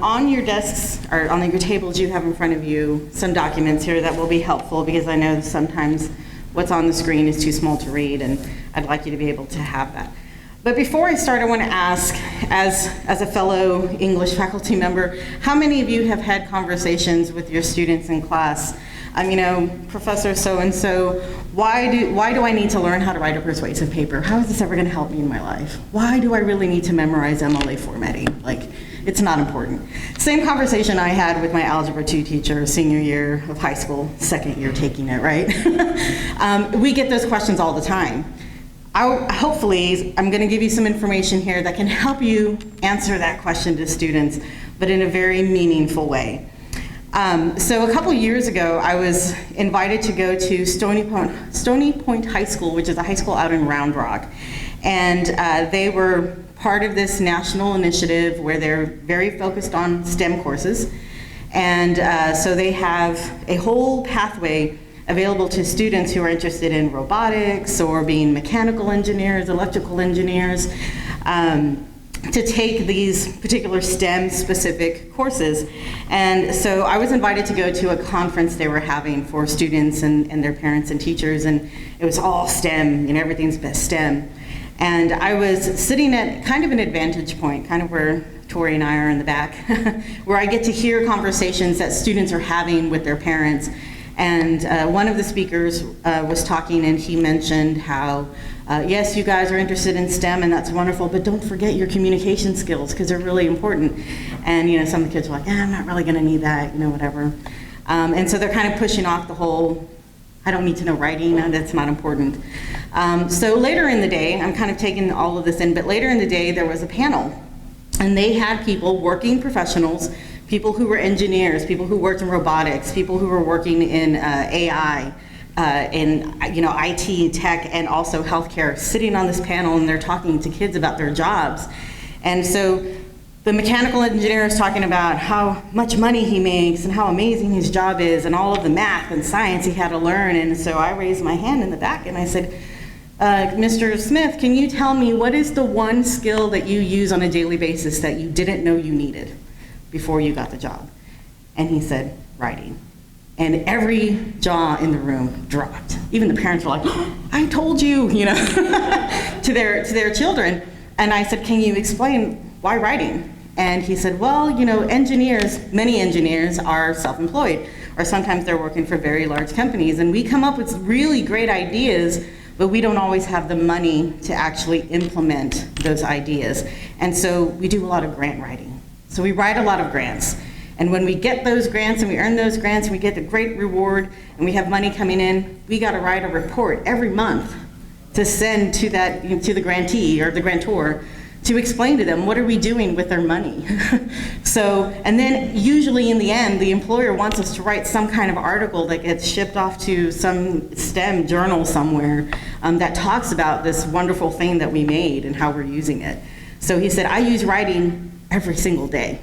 On your desks, or on your tables you have in front of you, some documents here that will be helpful, because I know sometimes what's on the screen is too small to read, and I'd like you to be able to have that. But before I start, I want to ask, as a fellow English faculty member, how many of you have had conversations with your students in class? Professor so-and-so, why do I need to learn how to write a persuasive paper? How is this ever going to help me in my life? Why do I really need to memorize MLA formatting? It's not important. Same conversation I had with my Algebra 2 teacher, senior year of high school, second year taking it, right? We get those questions all the time. Hopefully, I'm going to give you some information here that can help you answer that question to students, but in a very meaningful way. So a couple years ago, I was invited to go to Stony Point High School, which is a high school out in Round Rock. And they were part of this national initiative where they're very focused on STEM courses. And so they have a whole pathway available to students who are interested in robotics or being mechanical engineers, electrical engineers, to take these particular STEM-specific courses. And so I was invited to go to a conference they were having for students and their parents and teachers, and it was all STEM, everything's STEM. And I was sitting at kind of an advantage point, kind of where Tori and I are in the back, where I get to hear conversations that students are having with their parents. And one of the speakers was talking, and he mentioned how, yes, you guys are interested in STEM, and that's wonderful, but don't forget your communication skills, because they're really important. And some of the kids were like, I'm not really going to need that, whatever. And so they're kind of pushing off the whole, I don't need to know writing, that's not important. So later in the day, I'm kind of taking all of this in, but later in the day there was a panel, and they had people, working professionals, people who were engineers, people who worked in robotics, people who were working in AI, in IT, tech, and also healthcare, sitting on this panel, and they're talking to kids about their jobs. And so the mechanical engineer is talking about how much money he makes and how amazing his job is and all of the math and science he had to learn. And so I raised my hand in the back and I said, Mr. Smith, can you tell me what is the one skill that you use on a daily basis that you didn't know you needed before you got the job? And he said, writing. And every jaw in the room dropped. Even the parents were like, oh, I told you, to their children. And I said, can you explain why writing? And he said, well, many engineers are self-employed, or sometimes they're working for very large companies, and we come up with really great ideas, but we don't always have the money to actually implement those ideas. And so we do a lot of grant writing. So we write a lot of grants. And when we get those grants and we earn those grants and we get a great reward and we have money coming in, we got to write a report every month to send to the grantee or the grantor to explain to them what are we doing with their money. And then usually in the end, the employer wants us to write some kind of article that gets shipped off to some STEM journal somewhere that talks about this wonderful thing that we made and how we're using it. So he said, I use writing every single day.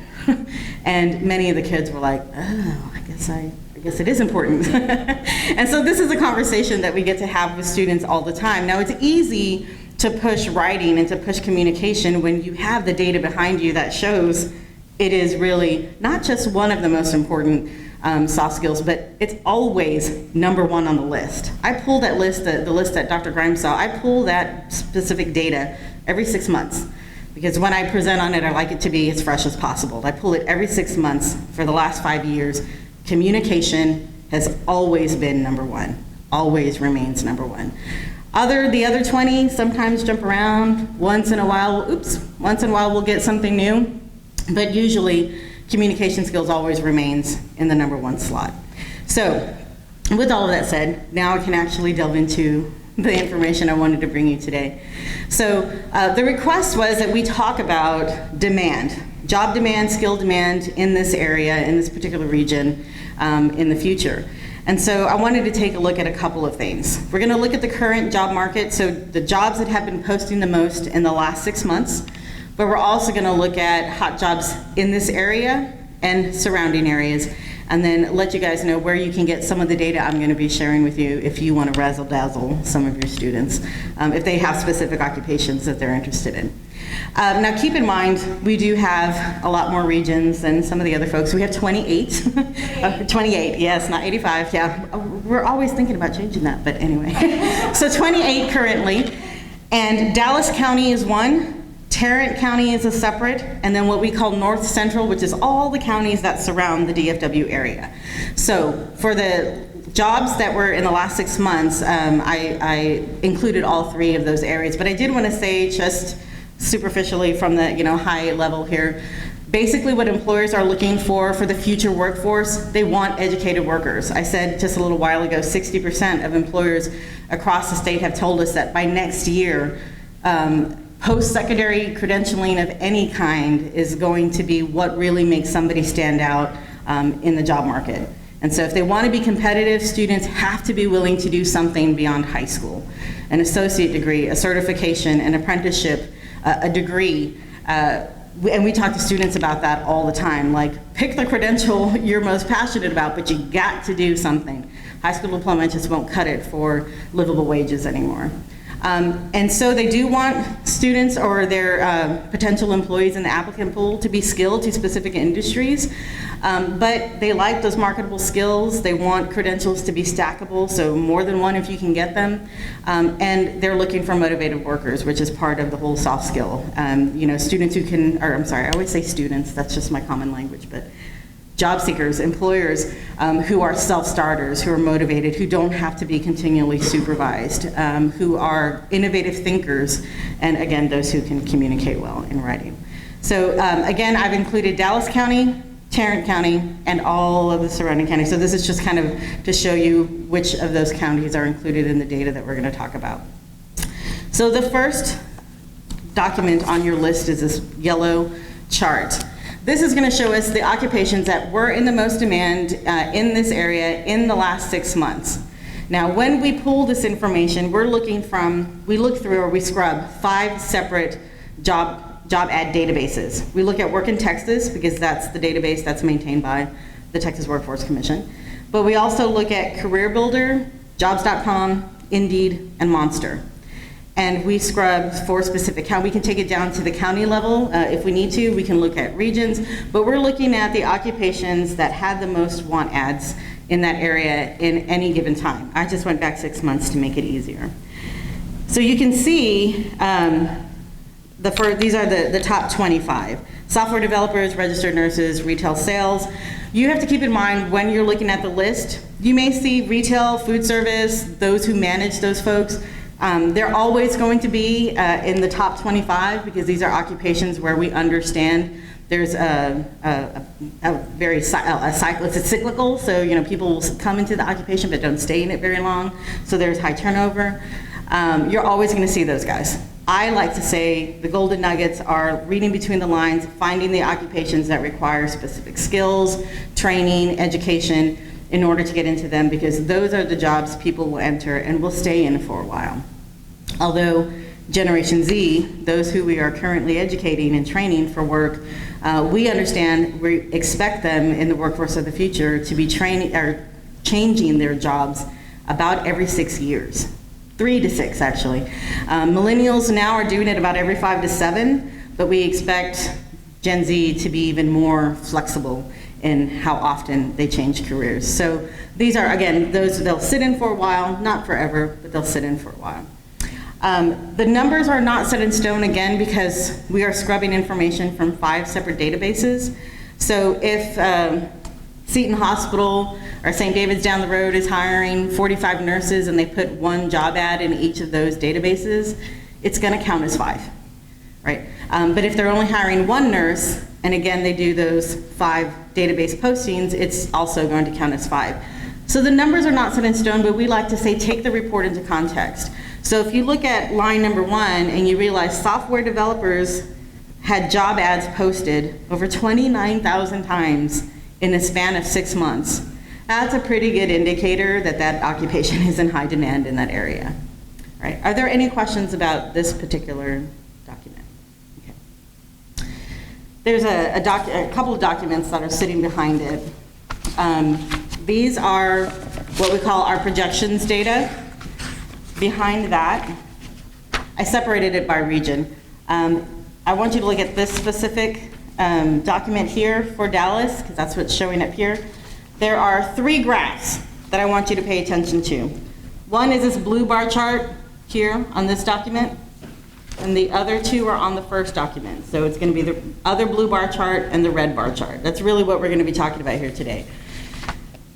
And many of the kids were like, oh, I guess it is important. And so this is a conversation that we get to have with students all the time. Now, it's easy to push writing and to push communication when you have the data behind you that shows it is really not just one of the most important soft skills, but it's always number one on the list. I pull that list, the list that Dr. Grimes saw, I pull that specific data every 6 months. Because when I present on it, I like it to be as fresh as possible. I pull it every 6 months for the last 5 years. Communication has always been number one, always remains number one. The other 20 sometimes jump around. Once in a while we'll get something new. But usually, communication skills always remains in the number one slot. So, with all of that said, now I can actually delve into the information I wanted to bring you today. So the request was that we talk about demand, job demand, skill demand in this area, in this particular region, in the future. And so I wanted to take a look at a couple of things. We're going to look at the current job market, so the jobs that have been posting the most in the last 6 months, but we're also going to look at hot jobs in this area and surrounding areas. and then let you guys know where you can get some of the data I'm going to be sharing with you if you want to razzle-dazzle some of your students, if they have specific occupations that they're interested in. Now keep in mind, we do have a lot more regions than some of the other folks. We have 28. 28, yes, not 85, yeah. We're always thinking about changing that, but anyway. So 28 currently, and Dallas County is one. Tarrant County is a separate, and then what we call North Central, which is all the counties that surround the DFW area. So for the jobs that were in the last 6 months, I included all 3 of those areas, but I did want to say, just superficially from the high level here, basically what employers are looking for the future workforce, they want educated workers. I said just a little while ago, 60% of employers across the state have told us that by next year, post-secondary credentialing of any kind is going to be what really makes somebody stand out in the job market. And so if they want to be competitive, students have to be willing to do something beyond high school. An associate degree, a certification, an apprenticeship, a degree. And we talk to students about that all the time, like pick the credential you're most passionate about, but you got to do something. High school diploma just won't cut it for livable wages anymore. And so they do want students or their potential employees in the applicant pool to be skilled to specific industries, but they like those marketable skills. They want credentials to be stackable, so more than one if you can get them. And they're looking for motivated workers, which is part of the whole soft skill. Students who can, or I'm sorry, I always say students, that's just my common language, but job seekers, employers who are self-starters, who are motivated, who don't have to be continually supervised, who are innovative thinkers, and again, those who can communicate well in writing. So again, I've included Dallas County, Tarrant County, and all of the surrounding counties. So this is just kind of to show you which of those counties are included in the data that we're going to talk about. So the first document on your list is this yellow chart. This is going to show us the occupations that were in the most demand in this area in the last 6 months. Now, when we pull this information, we look through or we scrub 5 separate job ad databases. We look at Work in Texas because that's the database that's maintained by the Texas Workforce Commission. But we also look at Career Builder, Jobs.com, Indeed, and Monster. And we scrub for specific county. We can take it down to the county level if we need to. We can look at regions, but we're looking at the occupations that had the most want ads in that area in any given time. I just went back 6 months to make it easier. So you can see these are the top 25. Software developers, registered nurses, retail sales. You have to keep in mind when you're looking at the list, you may see retail, food service, those who manage those folks. They're always going to be in the top 25 because these are occupations where we understand there's a cycle. It's cyclical, so people will come into the occupation but don't stay in it very long. So there's high turnover. You're always going to see those guys. I like to say the golden nuggets are reading between the lines, finding the occupations that require specific skills, training, education, in order to get into them, because those are the jobs people will enter and will stay in for a while. Although Generation Z, those who we are currently educating and training for work, we understand, we expect them in the workforce of the future to be training or changing their jobs about every 6 years. 3 to 6 actually. Millennials now are doing it about every 5 to 7, but we expect Gen Z to be even more flexible in how often they change careers. So these are, again, those they'll sit in for a while, not forever, but they'll sit in for a while. The numbers are not set in stone, again, because we are scrubbing information from 5 separate databases. So if Seton Hospital or St. David's down the road is hiring 45 nurses and they put 1 job ad in each of those databases, it's going to count as 5, right? But if they're only hiring 1 nurse, and again they do those 5 database postings, it's also going to count as 5. So the numbers are not set in stone, but we like to say take the report into context. So if you look at line number 1 and you realize software developers had job ads posted over 29,000 times in a span of 6 months, that's a pretty good indicator that that occupation is in high demand in that area. Right? Are there any questions about this particular document? Okay. There's a couple of documents that are sitting behind it. These are what we call our projections data. Behind that, I separated it by region. I want you to look at this specific document here for Dallas, because that's what's showing up here. There are 3 graphs that I want you to pay attention to. One is this blue bar chart here on this document, and the other 2 are on the first document. So it's going to be the other blue bar chart and the red bar chart. That's really what we're going to be talking about here today.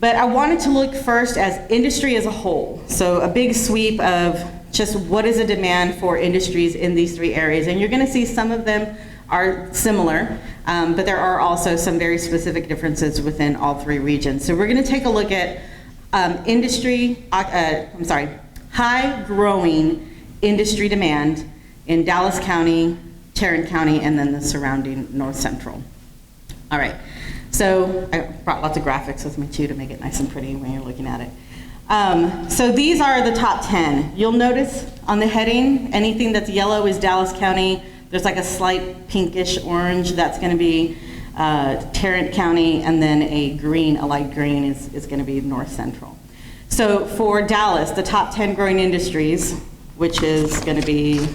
But I wanted to look first as industry as a whole. So a big sweep of just what is the demand for industries in these 3 areas. And you're going to see some of them are similar, but there are also some very specific differences within all 3 regions. So we're going to take a look at high growing industry demand in Dallas County, Tarrant County, and then the surrounding North Central. All right, so I brought lots of graphics with me too to make it nice and pretty when you're looking at it. So these are the top 10. You'll notice on the heading, anything that's yellow is Dallas County. There's like a slight pinkish orange, that's gonna be Tarrant County, and then a light green is gonna be North Central. So for Dallas, the top 10 growing industries, which is gonna be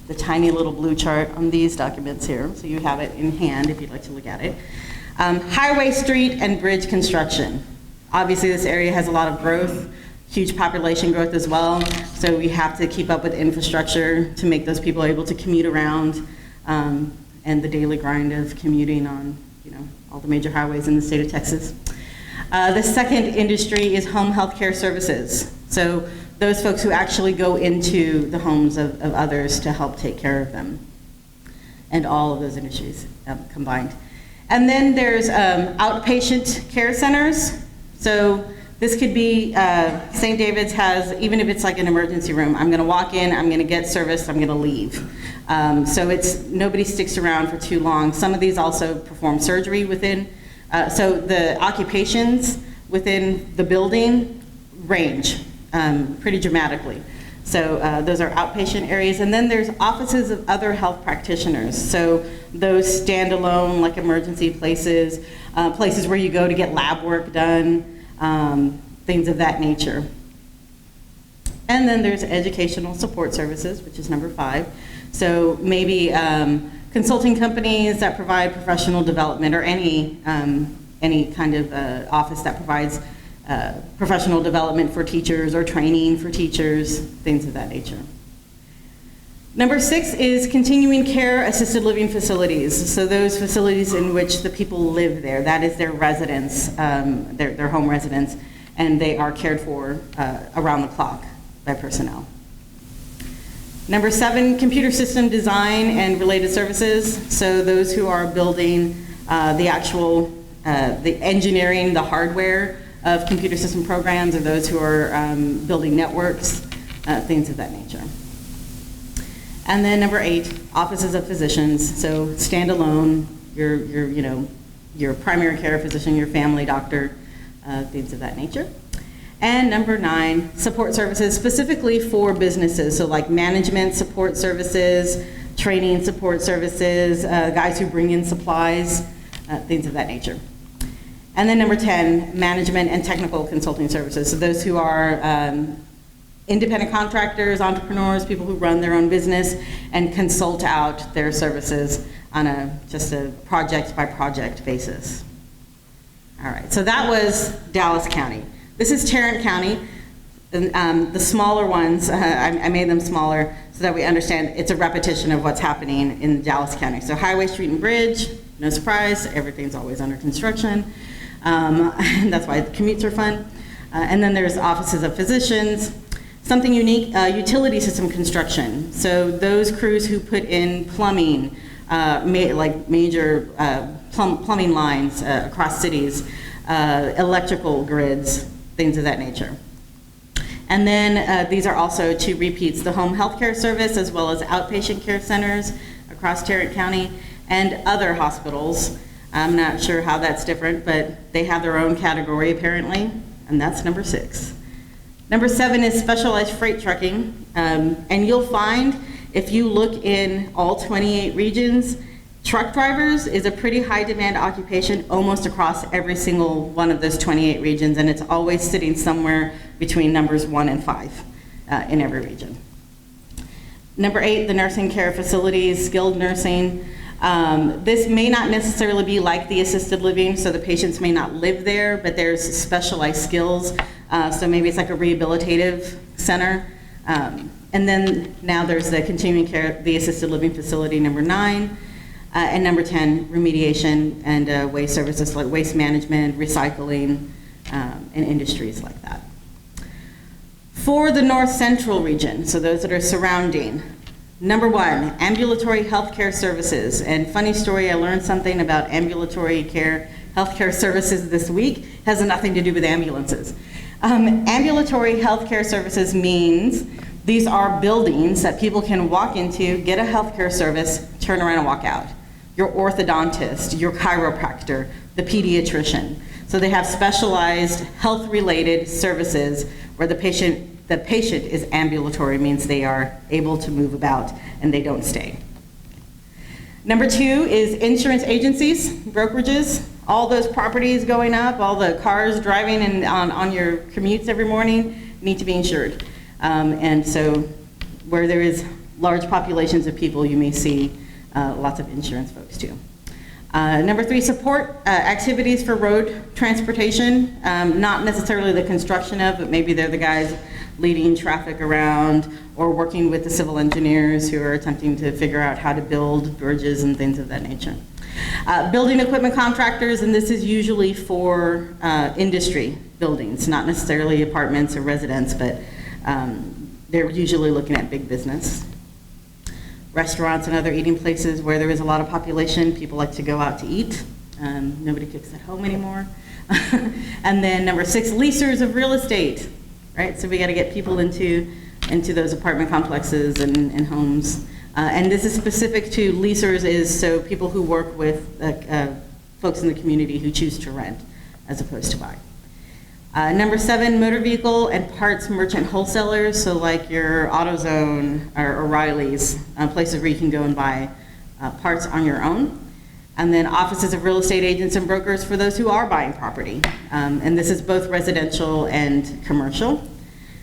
the tiny little blue chart on these documents here, so you have it in hand if you'd like to look at it. Highway, street, and bridge construction. Obviously this area has a lot of growth, huge population growth as well, so we have to keep up with infrastructure to make those people able to commute around, and the daily grind of commuting on, all the major highways in the state of Texas. The second industry is home health care services. So those folks who actually go into the homes of others to help take care of them, and all of those industries combined. And then there's outpatient care centers. So this could be, St. David's has, even if it's like an emergency room, I'm gonna walk in, I'm gonna get service, I'm gonna leave. So nobody sticks around for too long. Some of these also perform surgery within, so the occupations within the building range pretty dramatically. So those are outpatient areas. And then there's offices of other health practitioners. So those standalone, like emergency places, places where you go to get lab work done, things of that nature. And then there's educational support services, which is number 5. So maybe consulting companies that provide professional development, or any kind of office that provides professional development for teachers or training for teachers, things of that nature. Number 6 is continuing care assisted living facilities. So those facilities in which the people live there, that is their residence, their home residence, and they are cared for around the clock by personnel. Number 7, computer system design and related services. So those who are building the actual, the engineering, the hardware of computer system programs, or those who are building networks, things of that nature. And then number 8, offices of physicians. So standalone, your primary care physician, your family doctor, things of that nature. And number 9, support services specifically for businesses. So like management support services, training support services, guys who bring in supplies, things of that nature. And then number 10, management and technical consulting services. So those who are independent contractors, entrepreneurs, people who run their own business and consult out their services on just a project by project basis. All right, so that was Dallas County. This is Tarrant County. The smaller ones, I made them smaller so that we understand it's a repetition of what's happening in Dallas County. So highway, street, and bridge, no surprise, everything's always under construction. And that's why the commutes are fun. And then there's offices of physicians. Something unique, utility system construction. So those crews who put in plumbing, like major plumbing lines across cities, electrical grids, things of that nature. And then these are also 2 repeats, the home health care service as well as outpatient care centers across Tarrant County and other hospitals. I'm not sure how that's different, but they have their own category apparently, and that's number 6. Number 7 is specialized freight trucking, and you'll find if you look in all 28 regions, Truck drivers is a pretty high demand occupation almost across every single one of those 28 regions, and it's always sitting somewhere between numbers 1 and 5 in every region. Number 8, the nursing care facilities, skilled nursing. This may not necessarily be like the assisted living, so the patients may not live there, but there's specialized skills. So maybe it's like a rehabilitative center. And then now there's the continuing care, the assisted living facility, number 9. And number 10, remediation and waste services like waste management, recycling, and industries like that. For the North Central region, so those that are surrounding, number 1, ambulatory healthcare services. And funny story, I learned something about ambulatory care healthcare services this week. It has nothing to do with ambulances. Ambulatory healthcare services means these are buildings that people can walk into, get a healthcare service, turn around and walk out. Your orthodontist, your chiropractor, the pediatrician. So they have specialized health-related services where the patient is ambulatory, means they are able to move about and they don't stay. Number 2 is insurance agencies, brokerages. All those properties going up, all the cars driving and on your commutes every morning need to be insured. And so where there is large populations of people, you may see lots of insurance folks too. Number 3, support activities for road transportation, not necessarily the construction of, but maybe they're the guys leading traffic around or working with the civil engineers who are attempting to figure out how to build bridges and things of that nature. Building equipment contractors, and this is usually for industry buildings, not necessarily apartments or residents, but they're usually looking at big business. Restaurants and other eating places where there is a lot of population, people like to go out to eat. Nobody cooks at home anymore. And then number 6, leasers of real estate, right? So we got to get people into those apartment complexes and homes. And this is specific to leasers, is so people who work with folks in the community who choose to rent as opposed to buy. Number 7, motor vehicle and parts merchant wholesalers, so like your AutoZone or O'Reilly's, places where you can go and buy parts on your own. And then offices of real estate agents and brokers for those who are buying property. And this is both residential and commercial.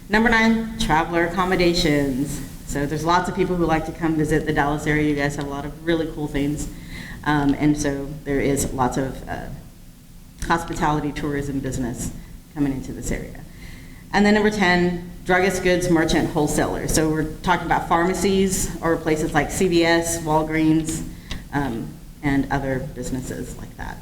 Number 9, traveler accommodations. So there's lots of people who like to come visit the Dallas area. You guys have a lot of really cool things. And so there is lots of hospitality, tourism, business coming into this area. And then number 10, druggist, goods, merchant, wholesalers. So we're talking about pharmacies or places like CVS, Walgreens, and other businesses like that.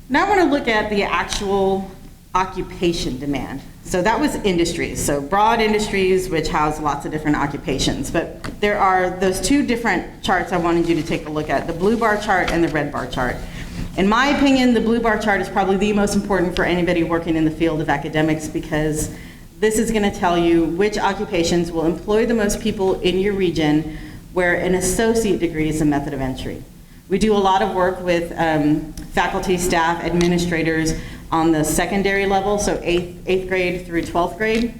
Now I want to look at the actual occupation demand. So that was industries, so broad industries which house lots of different occupations. But there are those 2 different charts I wanted you to take a look at, the blue bar chart and the red bar chart. In my opinion, the blue bar chart is probably the most important for anybody working in the field of academics, because this is going to tell you which occupations will employ the most people in your region where an associate degree is a method of entry. We do a lot of work with faculty, staff, administrators on the secondary level, so 8th grade through 12th grade.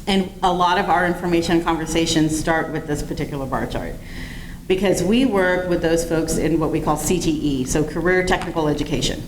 And a lot of our information conversations start with this particular bar chart, because we work with those folks in what we call CTE, so career technical education.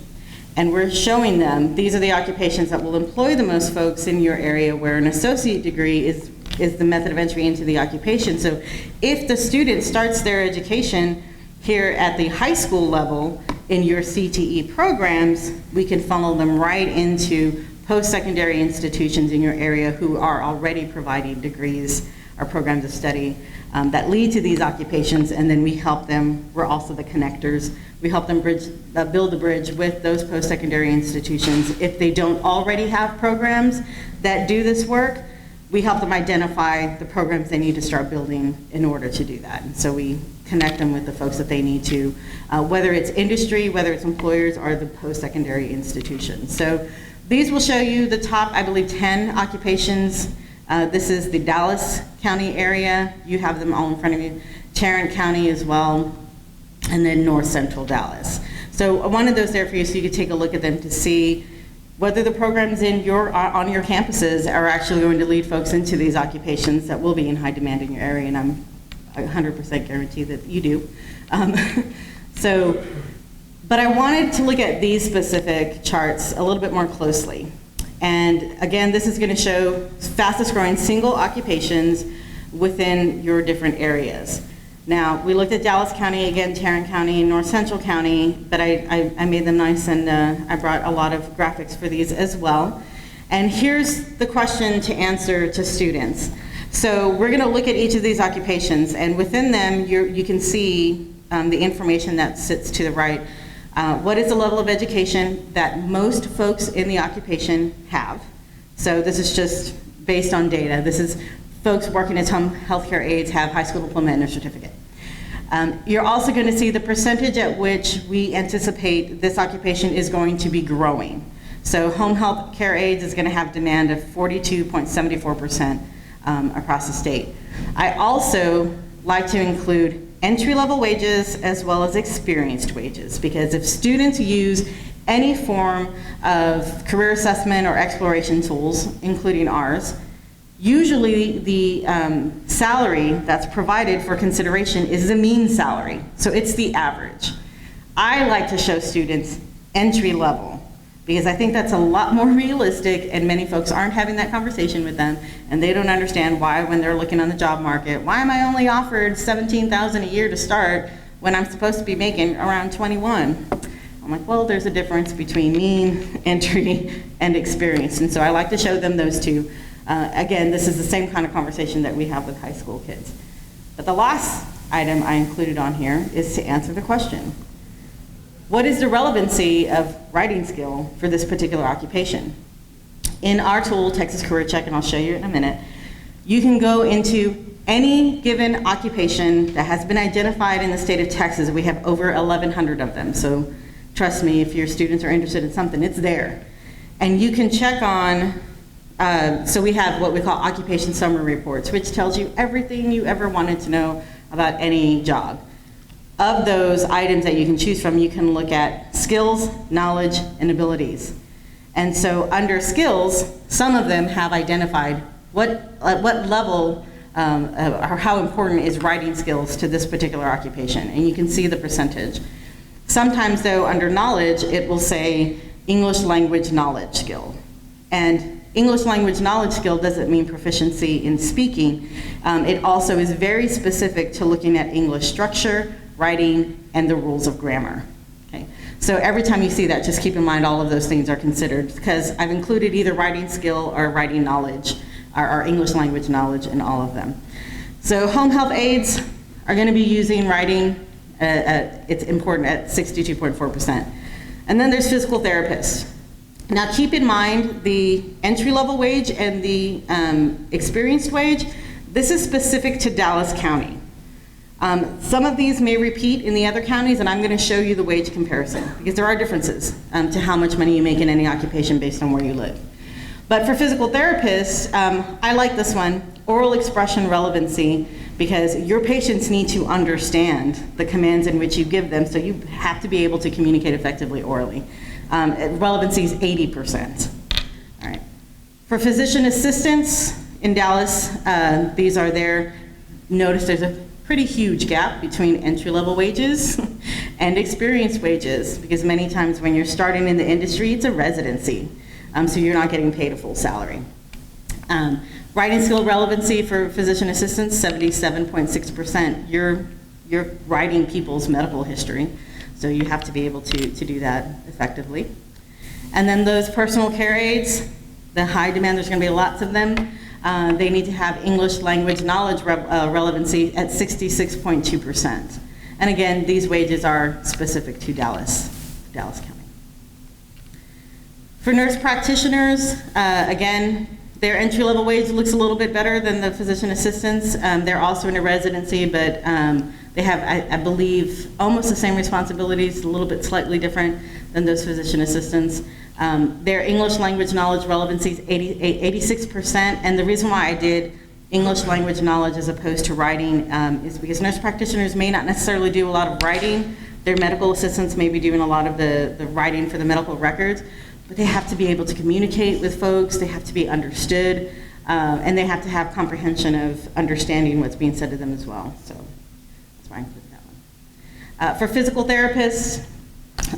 And we're showing them these are the occupations that will employ the most folks in your area where an associate degree is the method of entry into the occupation. So if the student starts their education here at the high school level in your CTE programs, we can funnel them right into post-secondary institutions in your area who are already providing degrees or programs of study that lead to these occupations, and then we help them. We're also the connectors. We help them build the bridge with those post-secondary institutions. If they don't already have programs that do this work, we help them identify the programs they need to start building in order to do that. And so we connect them with the folks that they need to, whether it's industry, whether it's employers, or the post-secondary institutions. So these will show you the top, I believe, 10 occupations. This is the Dallas County area. You have them all in front of you. Tarrant County as well, and then North Central Dallas. So I wanted those there for you so you could take a look at them to see whether the programs on your campuses are actually going to lead folks into these occupations that will be in high demand in your area. And 100% guarantee that you do. But I wanted to look at these specific charts a little bit more closely. And again, this is going to show fastest growing single occupations within your different areas. Now, we looked at Dallas County, again, Tarrant County, North Central County, but I made them nice, and I brought a lot of graphics for these as well. And here's the question to answer to students. So we're going to look at each of these occupations, and within them, you can see the information that sits to the right. What is the level of education that most folks in the occupation have? So this is just based on data. This is folks working as home healthcare aides have high school diploma and a certificate. You're also going to see the percentage at which we anticipate this occupation is going to be growing. So home health care aides is going to have demand of 42.74% across the state. I also like to include entry-level wages as well as experienced wages, because if students use any form of career assessment or exploration tools, including ours, usually the salary that's provided for consideration is the mean salary, so it's the average. I like to show students entry level, because I think that's a lot more realistic, and many folks aren't having that conversation with them, and they don't understand why, when they're looking on the job market, why am I only offered $17,000 a year to start when I'm supposed to be making around 21? I'm like, well, there's a difference between mean, entry, and experience, and so I like to show them those two. Again, this is the same kind of conversation that we have with high school kids. But the last item I included on here is to answer the question: what is the relevancy of writing skill for this particular occupation? In our tool, Texas Career Check, and I'll show you in a minute, you can go into any given occupation that has been identified in the state of Texas. We have over 1,100 of them, so trust me, if your students are interested in something, it's there. And you can check on, so we have what we call occupation summary reports, which tells you everything you ever wanted to know about any job. Of those items that you can choose from, you can look at skills, knowledge, and abilities. And so under skills, some of them have identified what level or how important is writing skills to this particular occupation, and you can see the percentage. Sometimes though, under knowledge, it will say English language knowledge skill. And English language knowledge skill doesn't mean proficiency in speaking. It also is very specific to looking at English structure, writing, and the rules of grammar. Okay? So every time you see that, just keep in mind all of those things are considered, because I've included either writing skill or writing knowledge, or English language knowledge in all of them. So home health aides are going to be using writing, it's important, at 62.4%. And then there's physical therapists. Now keep in mind the entry-level wage and the experienced wage. This is specific to Dallas County. Some of these may repeat in the other counties, and I'm going to show you the wage comparison, because there are differences to how much money you make in any occupation based on where you live. But for physical therapists, I like this one, oral expression relevancy, because your patients need to understand the commands in which you give them, so you have to be able to communicate effectively orally. Relevancy is 80%. All right. For physician assistants in Dallas, these are there. Notice there's a pretty huge gap between entry-level wages and experienced wages, because many times when you're starting in the industry, it's a residency, so you're not getting paid a full salary. Writing skill relevancy for physician assistants, 77.6%. You're writing people's medical history, so you have to be able to do that effectively. And then those personal care aides, the high demand, there's going to be lots of them. They need to have English language knowledge relevancy at 66.2%. And again, these wages are specific to Dallas County. For nurse practitioners, again, their entry-level wage looks a little bit better than the physician assistants. They're also in a residency, but they have, I believe, almost the same responsibilities, a little bit slightly different than those physician assistants. Their English language knowledge relevancy is 86%, and the reason why I did English language knowledge as opposed to writing is because nurse practitioners may not necessarily do a lot of writing. Their medical assistants may be doing a lot of the writing for the medical records, but they have to be able to communicate with folks, they have to be understood. And they have to have comprehension of understanding what's being said to them as well. So that's why I included that one. For physical therapists,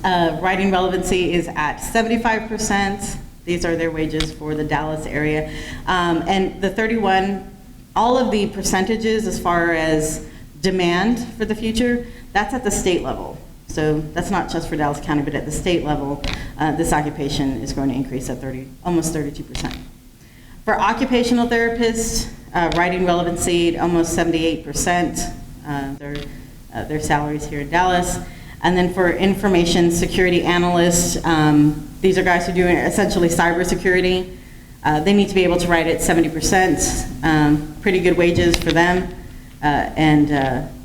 writing relevancy is at 75%. These are their wages for the Dallas area. And the 31, all of the percentages as far as demand for the future, that's at the state level. So that's not just for Dallas County, but at the state level, this occupation is going to increase at almost 32%. For occupational therapists, writing relevancy, almost 78%, their salaries here in Dallas. And then for information security analysts, these are guys who are doing essentially cybersecurity. They need to be able to write at 70%, pretty good wages for them.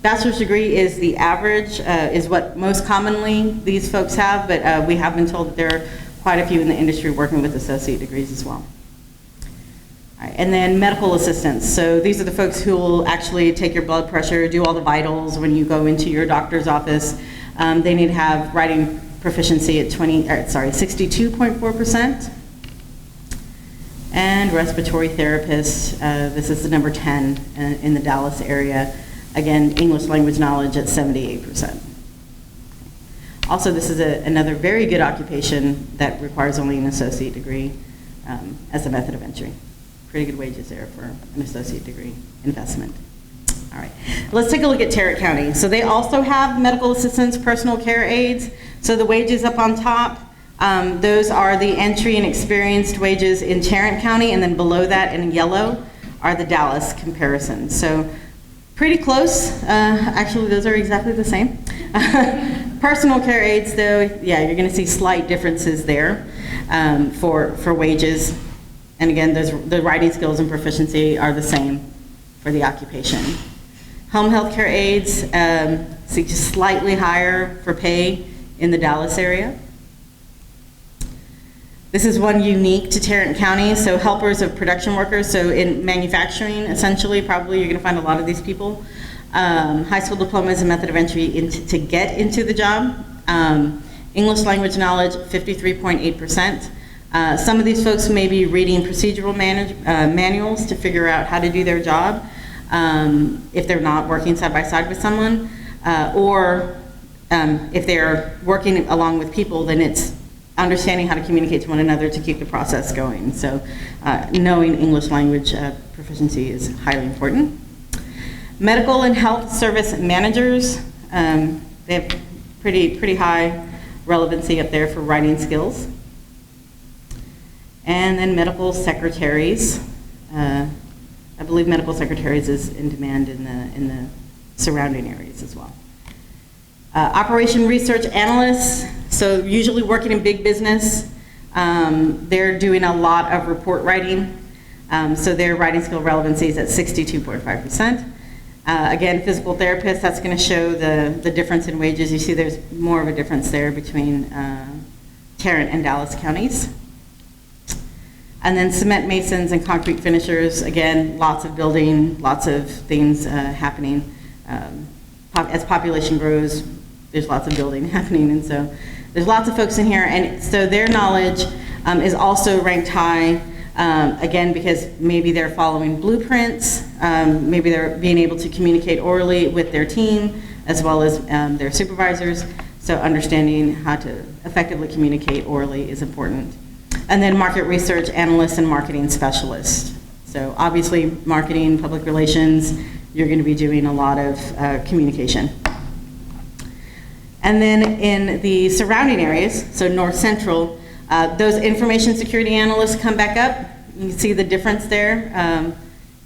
Bachelor's degree is the average, is what most commonly these folks have, but we have been told that there are quite a few in the industry working with associate degrees as well. All right, and then medical assistants. So these are the folks who will actually take your blood pressure, do all the vitals when you go into your doctor's office. They need to have writing proficiency at 62.4%. And respiratory therapists, this is the number 10 in the Dallas area. Again, English language knowledge at 78%. Also, this is another very good occupation that requires only an associate degree as a method of entry. Pretty good wages there for an associate degree investment. All right, let's take a look at Tarrant County. So they also have medical assistants, personal care aides. So the wages up on top, those are the entry and experienced wages in Tarrant County, and then below that in yellow are the Dallas comparisons. So pretty close. Actually, those are exactly the same. Personal care aides, though, yeah, you're going to see slight differences there for wages. And again, the writing skills and proficiency are the same for the occupation. Home health care aides, see just slightly higher for pay in the Dallas area. This is one unique to Tarrant County, so helpers of production workers, so in manufacturing, essentially, probably you're gonna find a lot of these people. High school diploma is a method of entry to get into the job. English language knowledge, 53.8%. Some of these folks may be reading procedural manuals to figure out how to do their job if they're not working side by side with someone, or if they're working along with people, then it's understanding how to communicate to one another to keep the process going. So knowing English language proficiency is highly important. Medical and health service managers, they have pretty high relevancy up there for writing skills. And then medical secretaries. I believe medical secretaries is in demand in the surrounding areas as well. Operation research analysts, so usually working in big business. They're doing a lot of report writing. So their writing skill relevancy is at 62.5%. Again, physical therapists, that's going to show the difference in wages. You see there's more of a difference there between Tarrant and Dallas counties. And then cement masons and concrete finishers, again, lots of building, lots of things happening. As population grows, there's lots of building happening, and so there's lots of folks in here, and so their knowledge is also ranked high, again, because maybe they're following blueprints, maybe they're being able to communicate orally with their team, as well as their supervisors, so understanding how to effectively communicate orally is important. And then market research analysts and marketing specialists. So obviously marketing, public relations, you're going to be doing a lot of communication. And then in the surrounding areas, so North Central, those information security analysts come back up. You see the difference there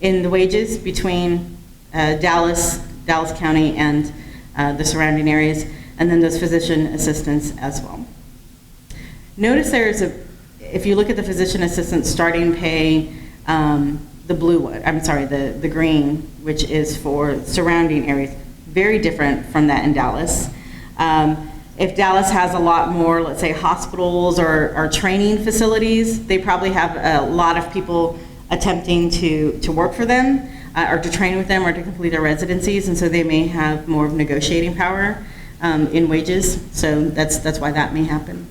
in the wages between Dallas County and the surrounding areas, and then those physician assistants as well. Notice if you look at the physician assistant starting pay, the blue one, the green, which is for surrounding areas, very different from that in Dallas. If Dallas has a lot more, let's say, hospitals or training facilities, they probably have a lot of people attempting to work for them or to train with them or to complete their residencies, and so they may have more of negotiating power in wages, so that's why that may happen.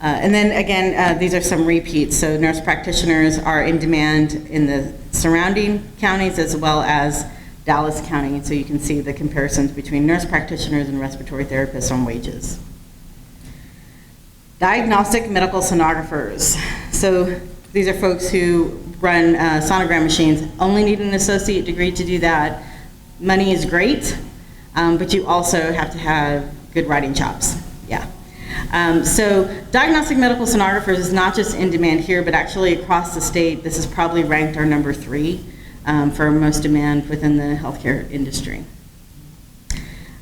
And then again, these are some repeats. So nurse practitioners are in demand in the surrounding counties as well as Dallas County. So you can see the comparisons between nurse practitioners and respiratory therapists on wages. Diagnostic medical sonographers. So these are folks who run sonogram machines, only need an associate degree to do that. Money is great, but you also have to have good writing chops. Yeah. So diagnostic medical sonographers is not just in demand here, but actually across the state. This is probably ranked our number 3 for most demand within the healthcare industry.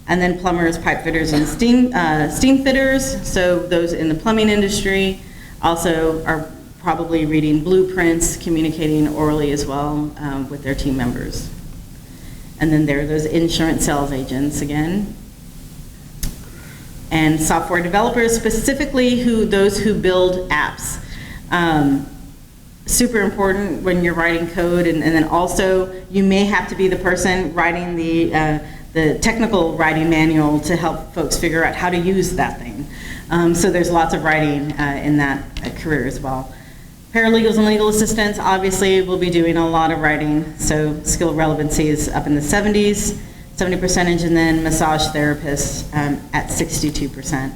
And then plumbers, pipe fitters, and steam fitters. So those in the plumbing industry also are probably reading blueprints, communicating orally as well with their team members. And then there are those insurance sales agents again. And software developers, specifically those who build apps. Super important when you're writing code, and then also you may have to be the person writing the technical writing manual to help folks figure out how to use that thing. So there's lots of writing in that career as well. Paralegals and legal assistants obviously will be doing a lot of writing, so skill relevancy is up in the 70%, and then massage therapists at 62%.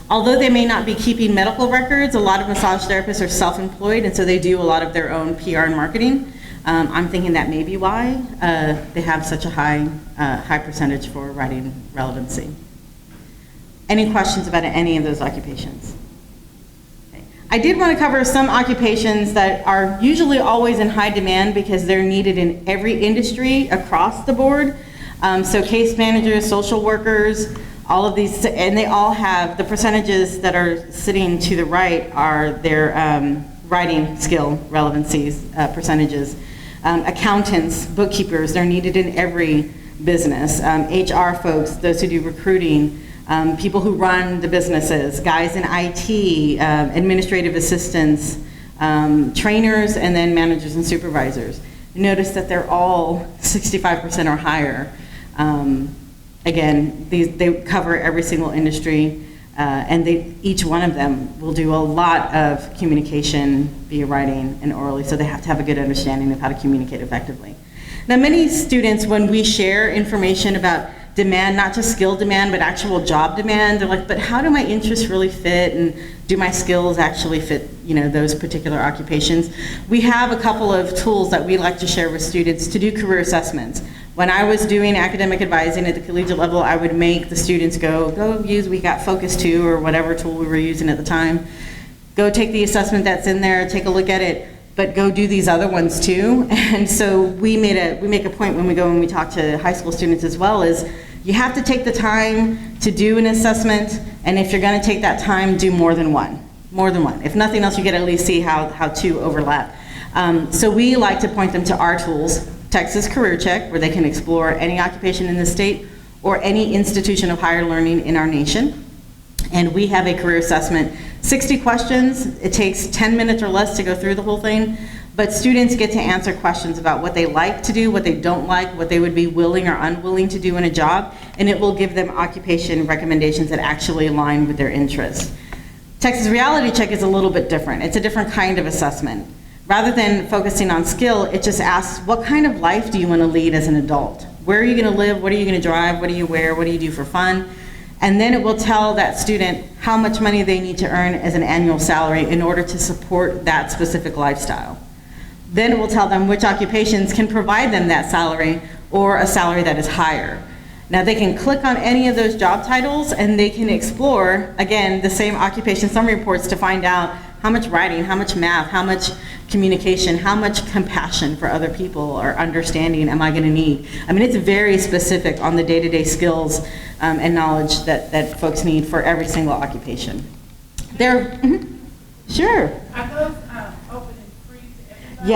Although they may not be keeping medical records, a lot of massage therapists are self-employed, and so they do a lot of their own PR and marketing. I'm thinking that may be why they have such a high percentage for writing relevancy. Any questions about any of those occupations? I did want to cover some occupations that are usually always in high demand because they're needed in every industry across the board. So case managers, social workers, all of these, and they all have, the percentages that are sitting to the right are their writing skill relevancies percentages. Accountants, bookkeepers, they're needed in every business. HR folks, those who do recruiting, people who run the businesses, guys in IT, administrative assistants, trainers, and then managers and supervisors. Notice that they're all 65% or higher. Again, they cover every single industry, and each one of them will do a lot of communication via writing and orally, so they have to have a good understanding of how to communicate effectively. Now, many students, when we share information about demand, not just skill demand, but actual job demand, they're like, but how do my interests really fit, and do my skills actually fit, those particular occupations? We have a couple of tools that we like to share with students to do career assessments. When I was doing academic advising at the collegiate level, I would make the students go use, we got Focus 2 or whatever tool we were using at the time. Go take the assessment that's in there, take a look at it, but go do these other ones too. And so we make a point when we go and we talk to high school students as well, is you have to take the time to do an assessment, and if you're going to take that time, do more than one. If nothing else, you get to at least see how two overlap. So we like to point them to our tools, Texas Career Check, where they can explore any occupation in the state or any institution of higher learning in our nation. And we have a career assessment, 60 questions. It takes 10 minutes or less to go through the whole thing, but students get to answer questions about what they like to do, what they don't like, what they would be willing or unwilling to do in a job, and it will give them occupation recommendations that actually align with their interests. Texas Reality Check is a little bit different. It's a different kind of assessment. Rather than focusing on skill, it just asks, what kind of life do you want to lead as an adult? Where are you going to live? What are you going to drive? What do you wear? What do you do for fun? And then it will tell that student how much money they need to earn as an annual salary in order to support that specific lifestyle. Then it will tell them which occupations can provide them that salary or a salary that is higher. Now they can click on any of those job titles and they can explore, again, the same occupation summary reports to find out how much writing, how much math, how much communication, how much compassion for other people or understanding am I going to need. I mean, it's very specific on the day-to-day skills and knowledge that folks need for every single occupation. Sure. Are those open and free to everybody?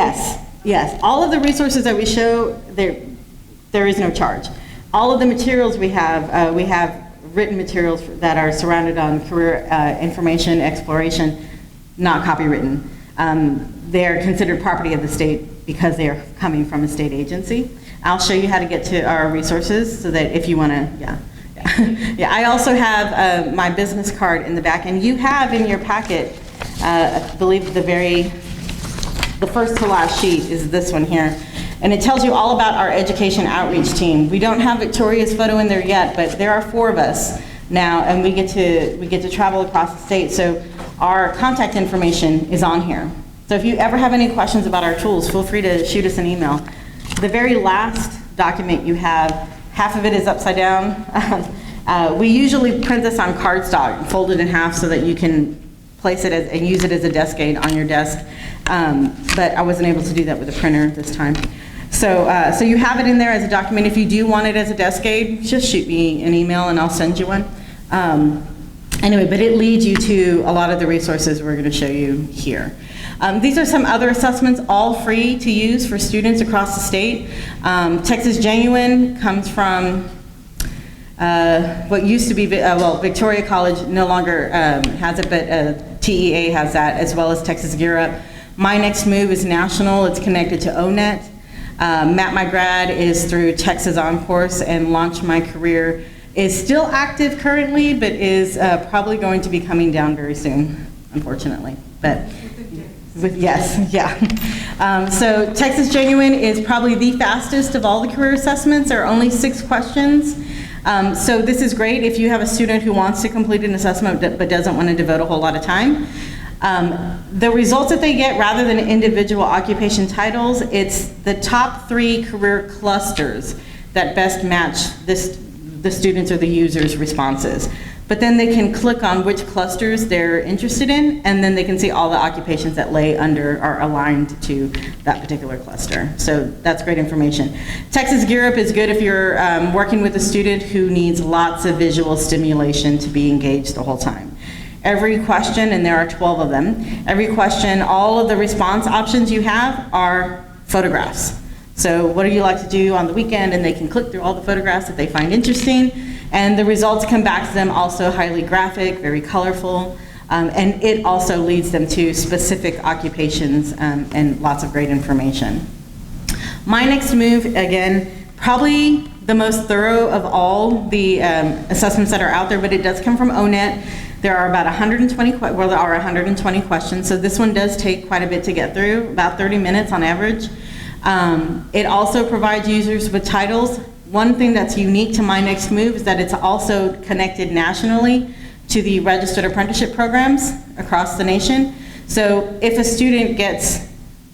Yes. All of the resources that we show, there is no charge. All of the materials we have written materials that are surrounded on career information, exploration, not copywritten. They're considered property of the state because they are coming from a state agency. I'll show you how to get to our resources so that if you want to, Yeah, I also have my business card in the back, and you have in your packet, I believe the first to last sheet is this one here. And it tells you all about our education outreach team. We don't have Victoria's photo in there yet, but there are 4 of us now, and we get to travel across the state. So our contact information is on here. So if you ever have any questions about our tools, feel free to shoot us an email. The very last document you have, half of it is upside down. We usually print this on cardstock, fold it in half so that you can place it as, and use it as a desk aid on your desk. But I wasn't able to do that with a printer this time. So you have it in there as a document. If you do want it as a desk aid, just shoot me an email and I'll send you one. Anyway, but it leads you to a lot of the resources we're going to show you here. These are some other assessments, all free to use for students across the state. Texas Genuine comes from what used to be, well, Victoria College no longer has it, but TEA has that, as well as Texas Gear Up. My Next Move is national. It's connected to ONET. Map My Grad is through Texas OnCourse, and Launch My Career is still active currently, but is probably going to be coming down very soon, unfortunately. But yes, yeah. So Texas Genuine is probably the fastest of all the career assessments. There are only 6 questions. So this is great if you have a student who wants to complete an assessment but doesn't want to devote a whole lot of time. The results that they get, rather than individual occupation titles, it's the top 3 career clusters that best match the students or the users' responses. But then they can click on which clusters they're interested in, and then they can see all the occupations that lay under are aligned to that particular cluster. So that's great information. Texas Gear Up is good if you're working with a student who needs lots of visual stimulation to be engaged the whole time. Every question, and there are 12 of them, every question, all of the response options you have are photographs. So what do you like to do on the weekend? And they can click through all the photographs that they find interesting, and the results come back to them also highly graphic, very colorful, and it also leads them to specific occupations and lots of great information. My Next Move, again, probably the most thorough of all the assessments that are out there, but it does come from ONET. There are about 120 questions, so this one does take quite a bit to get through, about 30 minutes on average. It also provides users with titles. One thing that's unique to My Next Move is that it's also connected nationally to the registered apprenticeship programs across the nation. So if a student gets,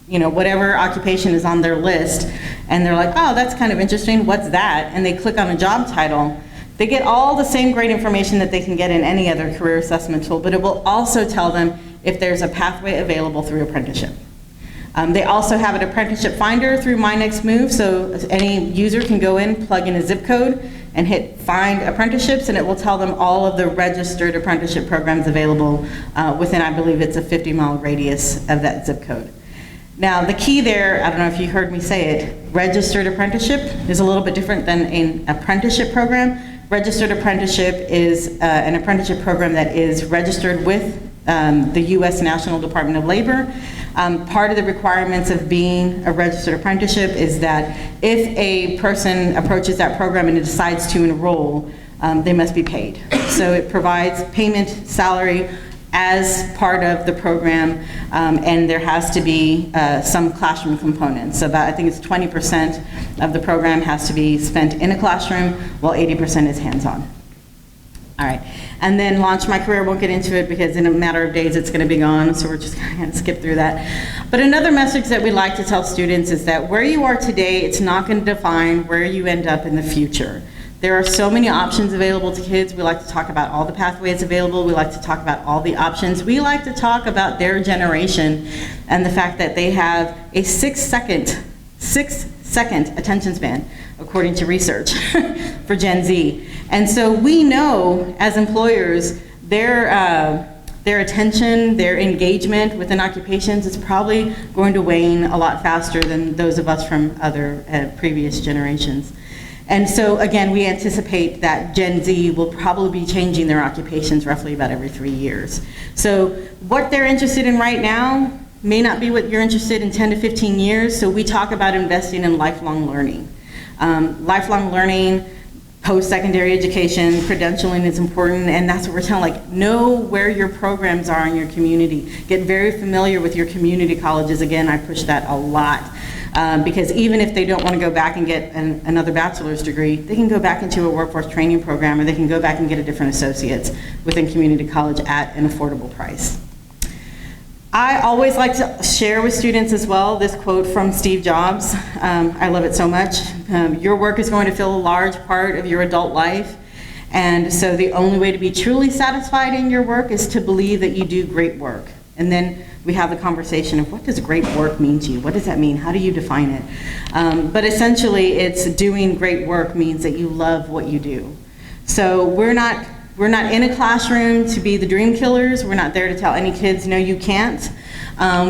whatever occupation is on their list, and they're like, oh, that's kind of interesting, what's that? And they click on a job title, they get all the same great information that they can get in any other career assessment tool, but it will also tell them if there's a pathway available through apprenticeship. They also have an apprenticeship finder through My Next Move, so any user can go in, plug in a zip code, and hit Find Apprenticeships, and it will tell them all of the registered apprenticeship programs available within, I believe it's a 50-mile radius of that zip code. Now, the key there, I don't know if you heard me say it, registered apprenticeship is a little bit different than an apprenticeship program. Registered apprenticeship is an apprenticeship program that is registered with the U.S. National Department of Labor. Part of the requirements of being a registered apprenticeship is that if a person approaches that program and decides to enroll, they must be paid. So it provides payment, salary, as part of the program, and there has to be some classroom components. So about, I think it's 20% of the program has to be spent in a classroom, while 80% is hands-on. All right, and then Launch My Career, won't get into it because in a matter of days it's going to be gone, so we're just going to skip through that. But another message that we like to tell students is that where you are today, it's not going to define where you end up in the future. There are so many options available to kids. We like to talk about all the pathways available. We like to talk about all the options. We like to talk about their generation and the fact that they have a 6 second attention span, according to research for Gen Z. And so we know as employers, their attention, their engagement within occupations is probably going to wane a lot faster than those of us from other previous generations. And so again, we anticipate that Gen Z will probably be changing their occupations roughly about every 3 years. So what they're interested in right now may not be what you're interested in 10 to 15 years, so we talk about investing in lifelong learning. Lifelong learning post-secondary education, credentialing is important, and that's what we're telling, like, know where your programs are in your community. Get very familiar with your community colleges. Again, I push that a lot, because even if they don't want to go back and get another bachelor's degree, they can go back into a workforce training program, or they can go back and get a different associate's within community college at an affordable price. I always like to share with students as well this quote from Steve Jobs. I love it so much. Your work is going to fill a large part of your adult life, and so the only way to be truly satisfied in your work is to believe that you do great work. And then we have the conversation of, what does great work mean to you? What does that mean? How do you define it? But essentially, it's doing great work means that you love what you do. So we're not in a classroom to be the dream killers. We're not there to tell any kids, no, you can't.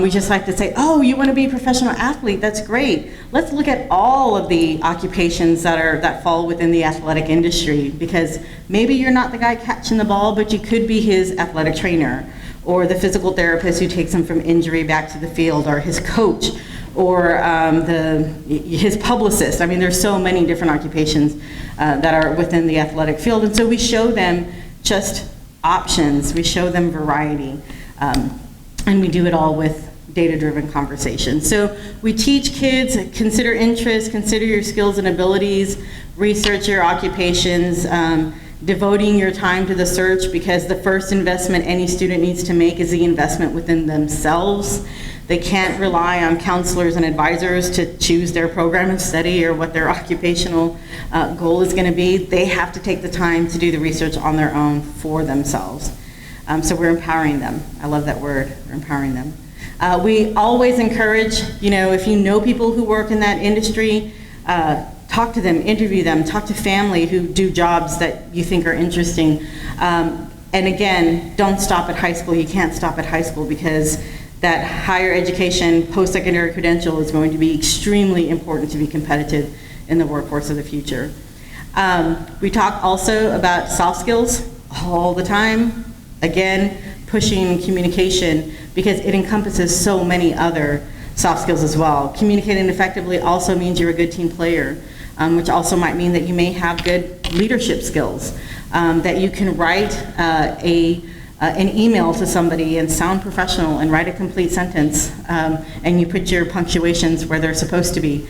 We just like to say, oh, you want to be a professional athlete? That's great. Let's look at all of the occupations that fall within the athletic industry, because maybe you're not the guy catching the ball, but you could be his athletic trainer, or the physical therapist who takes him from injury back to the field, or his coach, or his publicist. I mean, there's so many different occupations that are within the athletic field, and so we show them just options. We show them variety, and we do it all with data-driven conversation. So we teach kids, consider interests, consider your skills and abilities, research your occupations, devoting your time to the search, because the first investment any student needs to make is the investment within themselves. They can't rely on counselors and advisors to choose their program of study or what their occupational goal is going to be. They have to take the time to do the research on their own for themselves. So we're empowering them. I love that word, we're empowering them. We always encourage, if you know people who work in that industry, talk to them, interview them, talk to family who do jobs that you think are interesting. And again, don't stop at high school. You can't stop at high school, because that higher education, post-secondary credential is going to be extremely important to be competitive in the workforce of the future. We talk also about soft skills all the time. Again, pushing communication, because it encompasses so many other soft skills as well. Communicating effectively also means you're a good team player, which also might mean that you may have good leadership skills, that you can write an email to somebody and sound professional and write a complete sentence, and you put your punctuations where they're supposed to be.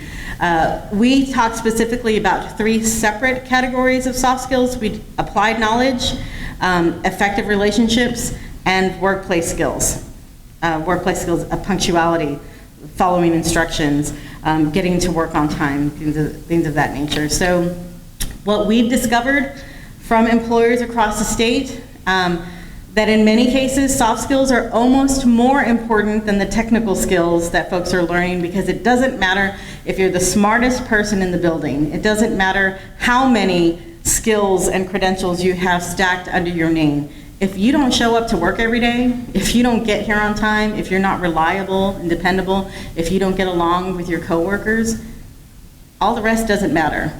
We talk specifically about 3 separate categories of soft skills: applied knowledge, effective relationships, and workplace skills. Workplace skills, punctuality, following instructions, getting to work on time, things of that nature. So what we've discovered from employers across the state, that in many cases, soft skills are almost more important than the technical skills that folks are learning, because it doesn't matter if you're the smartest person in the building. It doesn't matter how many skills and credentials you have stacked under your name. If you don't show up to work every day, if you don't get here on time, if you're not reliable and dependable, if you don't get along with your coworkers, all the rest doesn't matter.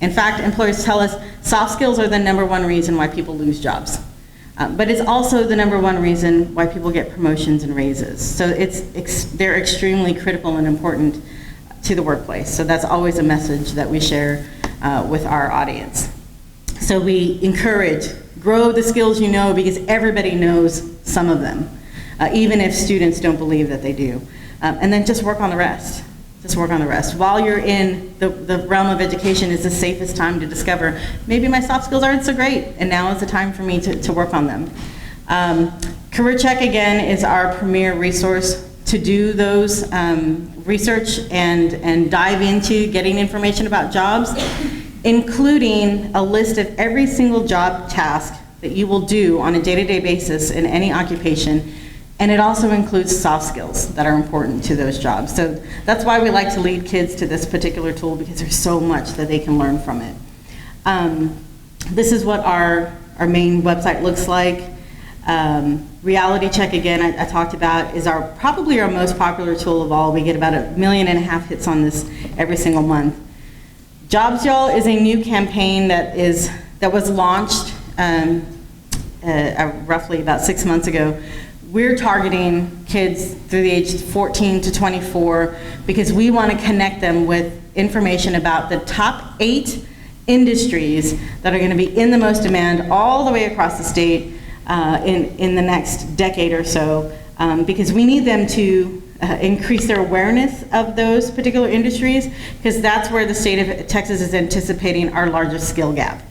In fact, employers tell us soft skills are the #1 reason why people lose jobs. But it's also the #1 reason why people get promotions and raises. So they're extremely critical and important to the workplace. So that's always a message that we share with our audience. So we encourage, grow the skills you know, because everybody knows some of them, even if students don't believe that they do. And then just work on the rest. Just work on the rest. While you're in the realm of education is the safest time to discover, maybe my soft skills aren't so great, and now is the time for me to work on them. Career Check, again, is our premier resource to do those research and dive into getting information about jobs, including a list of every single job task that you will do on a day-to-day basis in any occupation. And it also includes soft skills that are important to those jobs. So that's why we like to lead kids to this particular tool, because there's so much that they can learn from it. This is what our main website looks like. Reality Check, again, I talked about, is probably our most popular tool of all. We get about 1.5 million hits on this every single month. Jobs Y'all is a new campaign that was launched roughly about 6 months ago. We're targeting kids through the age 14 to 24 because we want to connect them with information about the top 8 industries that are going to be in the most demand all the way across the state in the next decade or so, because we need them to increase their awareness of those particular industries, because that's where the state of Texas is anticipating our largest skill gap.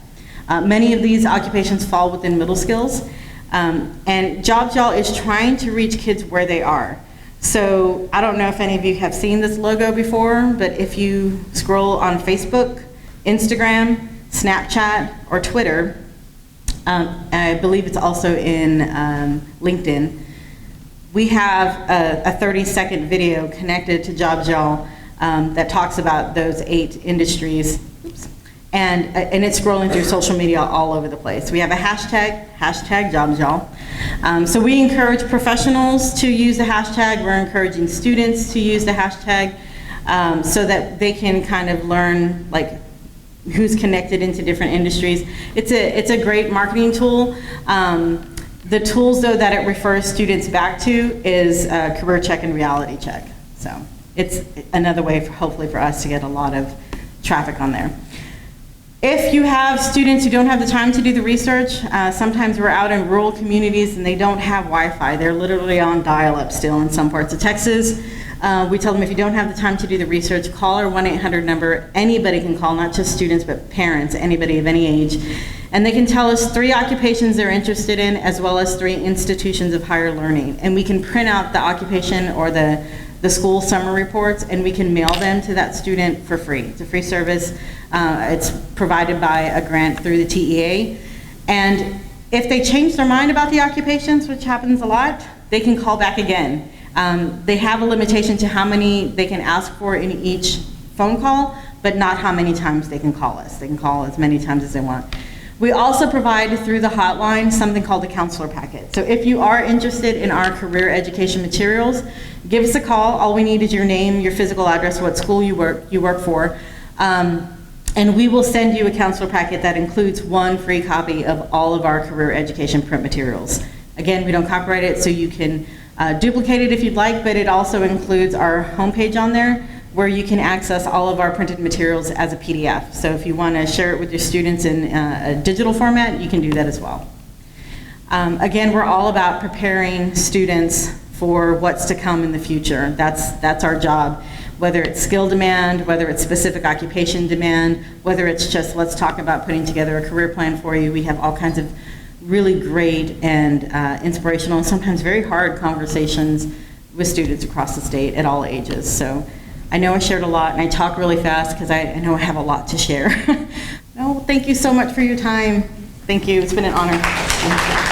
Many of these occupations fall within middle skills, and JobJal is trying to reach kids where they are. So I don't know if any of you have seen this logo before, but if you scroll on Facebook, Instagram, Snapchat, or Twitter, I believe it's also in LinkedIn, we have a 30-second video connected to JobJal that talks about those 8 industries. Oops. And it's scrolling through social media all over the place. We have a hashtag JobJal. So we encourage professionals to use the hashtag. We're encouraging students to use the hashtag so that they can kind of learn like who's connected into different industries. It's a great marketing tool. The tools though that it refers students back to is Career Check and Reality Check. So it's another way hopefully for us to get a lot of traffic on there. If you have students who don't have the time to do the research, sometimes we're out in rural communities and they don't have Wi-Fi. They're literally on dial-up still in some parts of Texas. We tell them if you don't have the time to do the research, call our 1-800 number. Anybody can call, not just students, but parents, anybody of any age. And they can tell us 3 occupations they're interested in, as well as 3 institutions of higher learning. And we can print out the occupation or the school summer reports, and we can mail them to that student for free. It's a free service. It's provided by a grant through the TEA. And if they change their mind about the occupations, which happens a lot, they can call back again. They have a limitation to how many they can ask for in each phone call, but not how many times they can call us. They can call as many times as they want. We also provide through the hotline something called the counselor packet. So if you are interested in our career education materials, give us a call. All we need is your name, your physical address, what school you work for, and we will send you a counselor packet that includes 1 free copy of all of our career education print materials. Again, we don't copyright it, so you can duplicate it if you'd like, but it also includes our homepage on there where you can access all of our printed materials as a PDF. So if you want to share it with your students in a digital format, you can do that as well. Again, we're all about preparing students for what's to come in the future. That's our job. Whether it's skill demand, whether it's specific occupation demand, whether it's just let's talk about putting together a career plan for you. We have all kinds of really great and inspirational and sometimes very hard conversations with students across the state at all ages. So I know I shared a lot and I talk really fast because I know I have a lot to share. No, thank you so much for your time. Thank you, it's been an honor.